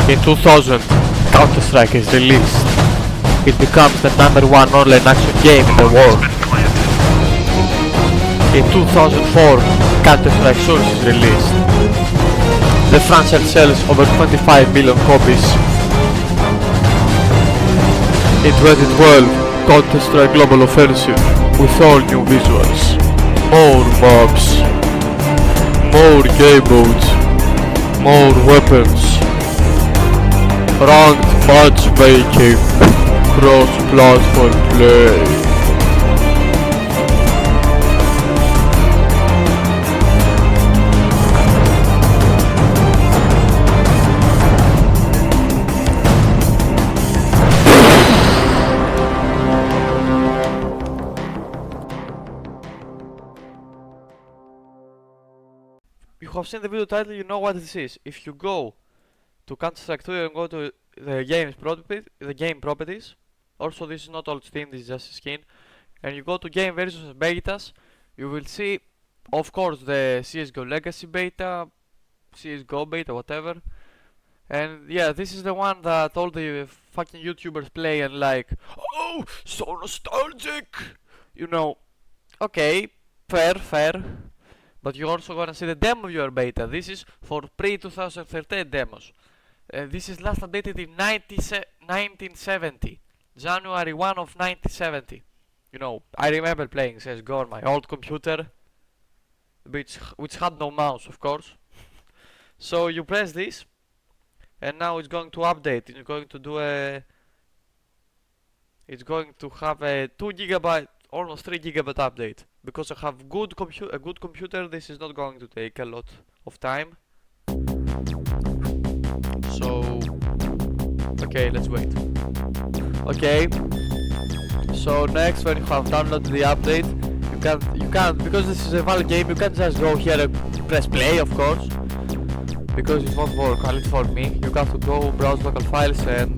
In 2000, Counter-Strike is released. It becomes the #1 online action game in the world. In 2004, Counter-Strike Source is released. The franchise sells over 25 million copies. In 2012, Counter-Strike Global Offensive with all new visuals, more mobs, more game modes, more weapons, ranked matchmaking, cross-platform play. You have seen the video title, you know what this is. If you go to Counter-Strike 2 and go to the game properties, also this is not old Steam, this is just a skin, and you go to game versions and betas, you will see, of course, the CSGO Legacy beta, CSGO beta, whatever. And yeah, this is the one that all the fucking YouTubers play and like, oh, so nostalgic, you know. Okay, fair. But you're also gonna see the demo viewer beta. This is for pre-2013 demos. This is last updated in 1970, January 1 of 1970. You know, I remember playing CSGO on my old computer, which had no mouse, of course. So you press this, and now it's going to update. It's going to do a. It's going to have a 2 GB, almost 3 GB update. Because I have a good computer, this is not going to take a lot of time. So, okay, let's wait. Okay. So next, when you have downloaded the update, you can't because this is a valid game. You can't just go here and press play, of course, because it won't work. At least for me, you have to go browse local files and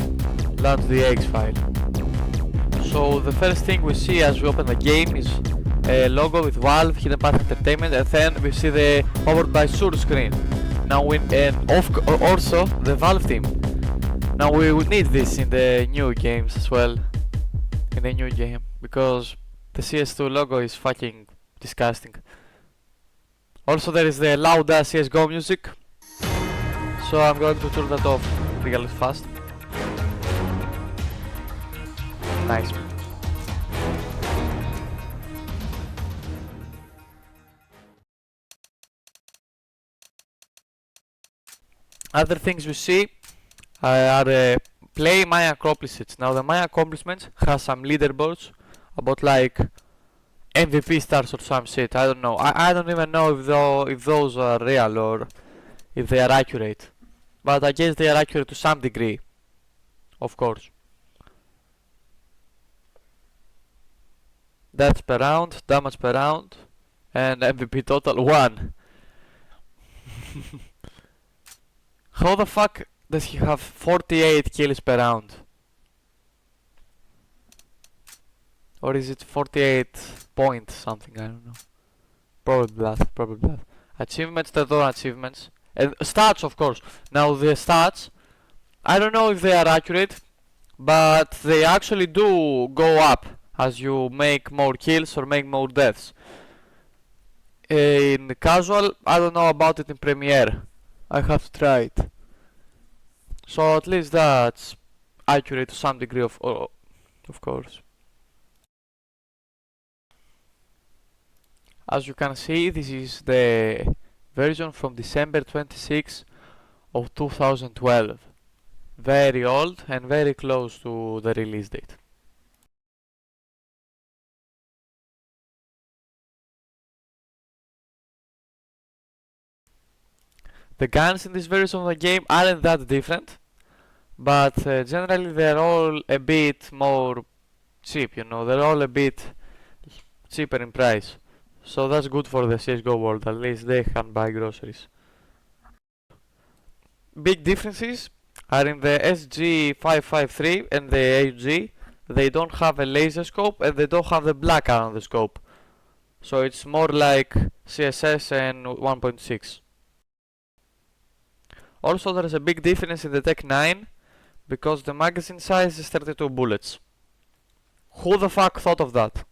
launch the X file. So the first thing we see as we open the game is a logo with Valve, Hidden Path Entertainment, and then we see the powered by Source screen. Now also the Valve team. Now we will need this in the new games as well. In the new game, because the CS2 logo is fucking disgusting. Also there is the loud ass CSGO music. So I'm going to turn that off really fast. Nice. Other things we see are play my accomplishments. Now the my accomplishments has some leaderboards about like MVP stars or some shit. I don't know. I don't even know if those are real or if they are accurate. But I guess they are accurate to some degree. Of course. Deaths per round, damage per round, and MVP total 1. How the fuck does he have 48 kills per round? Or is it 48 point something? I don't know. Probably that. Achievements, the door achievements. And stats, of course. Now the stats, I don't know if they are accurate, but they actually do go up as you make more kills or make more deaths. In casual, I don't know about it in Premiere. I have to try it. So at least that's accurate to some degree of course. As you can see, this is the version from December 26 of 2012. Very old and very close to the release date. The guns in this version of the game aren't that different, but generally they're all a bit more cheap, you know, they're all a bit cheaper in price. So that's good for the CSGO world, at least they can buy groceries. Big differences are in the SG553 and the AG. They don't have a laser scope and they don't have the black around the scope. So it's more like CSS and 1.6. Also, there is a big difference in the Tech 9 because the magazine size is 32 bullets. Who the fuck thought of that?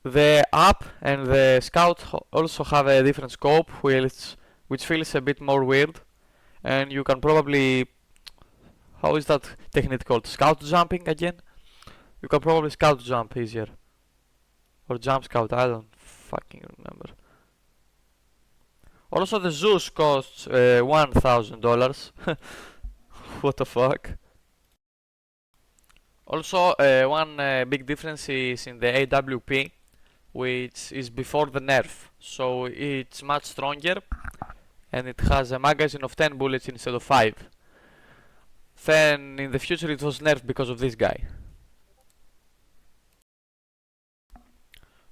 The app and the scout also have a different scope, which feels a bit more weird. And you can probably, how is that technique called? Scout jumping again? You can probably scout jump easier. Or jump scout, I don't fucking remember. Also, the Zeus costs $1,000. What the fuck? Also, one big difference is in the AWP, which is before the nerf. So it's much stronger and it has a magazine of 10 bullets instead of 5. Then in the future it was nerfed because of this guy.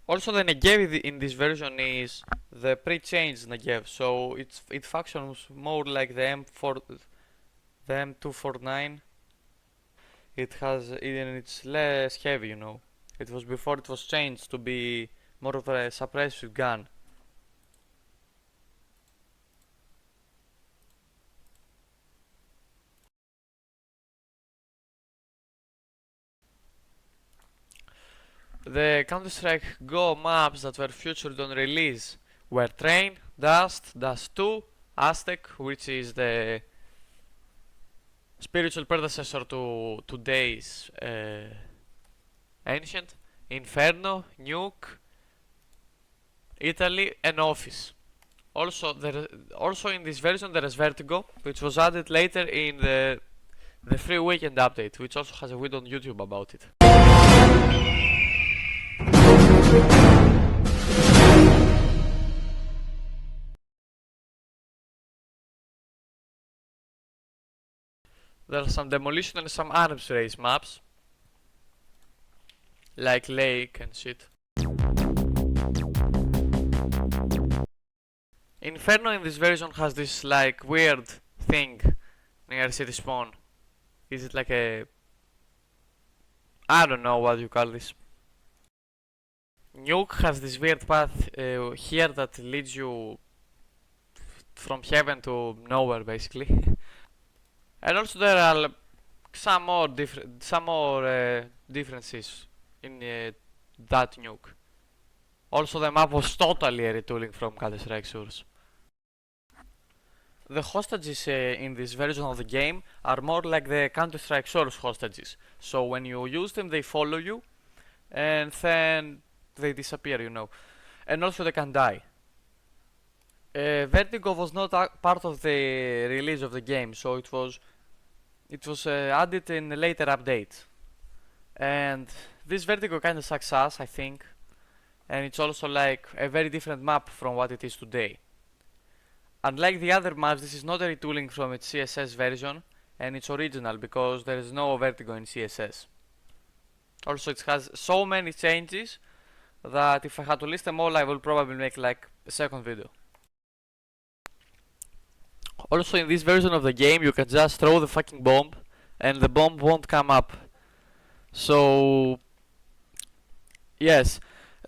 Also, the Negev in this version is the pre-changed Negev, so it functions more like the M249. It's less heavy, you know. It was before it was changed to be more of a suppressive gun. The Counter-Strike Go maps that were featured on release were Train, Dust, Dust 2, Aztec, which is the spiritual predecessor to today's Ancient, Inferno, Nuke, Italy, and Office. Also in this version there is Vertigo, which was added later in the free weekend update, which also has a video on YouTube about it. There are some demolition and some arms race maps, like Lake and shit. Inferno in this version has this like weird thing near city spawn. Is it like a... I don't know what you call this. Nuke has this weird path here that leads you from heaven to nowhere basically. And also there are some more differences in that Nuke. Also the map was totally a retooling from Counter-Strike Source. The hostages in this version of the game are more like the Counter-Strike Source hostages. So when you use them they follow you and then they disappear, you know. And also they can die. Vertigo was not part of the release of the game, so it was added in a later update. And this Vertigo kinda sucks ass, I think. And it's also like a very different map from what it is today. Unlike the other maps, this is not a retooling from its CSS version, and it's original because there is no Vertigo in CSS. Also, it has so many changes that if I had to list them all, I will probably make like a second video. Also, in this version of the game, you can just throw the fucking bomb, and the bomb won't come up. So, yes,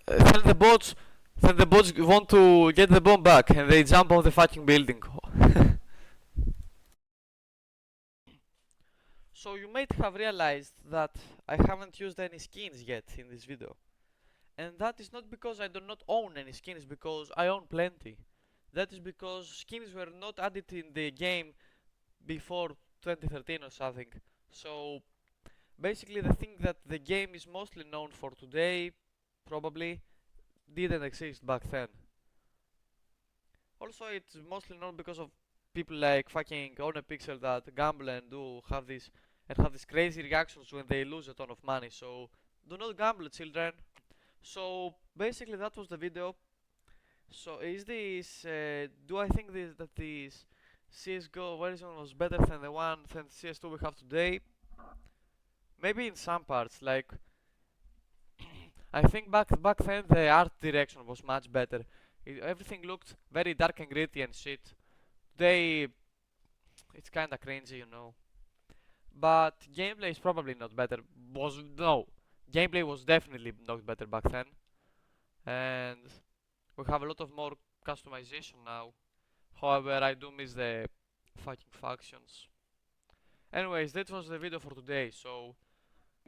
then the bots want to get the bomb back, and they jump off the fucking building. So you might have realized that I haven't used any skins yet in this video. And that is not because I do not own any skins, because I own plenty. That is because skins were not added in the game before 2013 or something. So basically the thing that the game is mostly known for today probably didn't exist back then. Also it's mostly known because of people like fucking Pixel that gamble and have these crazy reactions when they lose a ton of money. So do not gamble, children. So basically that was the video. So is this do I think that this CSGO version was better than the CS2 we have today? Maybe in some parts, like I think back then the art direction was much better. Everything looked very dark and gritty and shit. Today it's kinda cringy, you know. But gameplay is probably not better. Gameplay was definitely not better back then. And we have a lot of more customization now. However, I do miss the fucking factions. Anyways, that was the video for today, so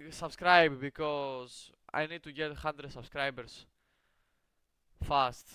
subscribe because I need to get 100 subscribers fast.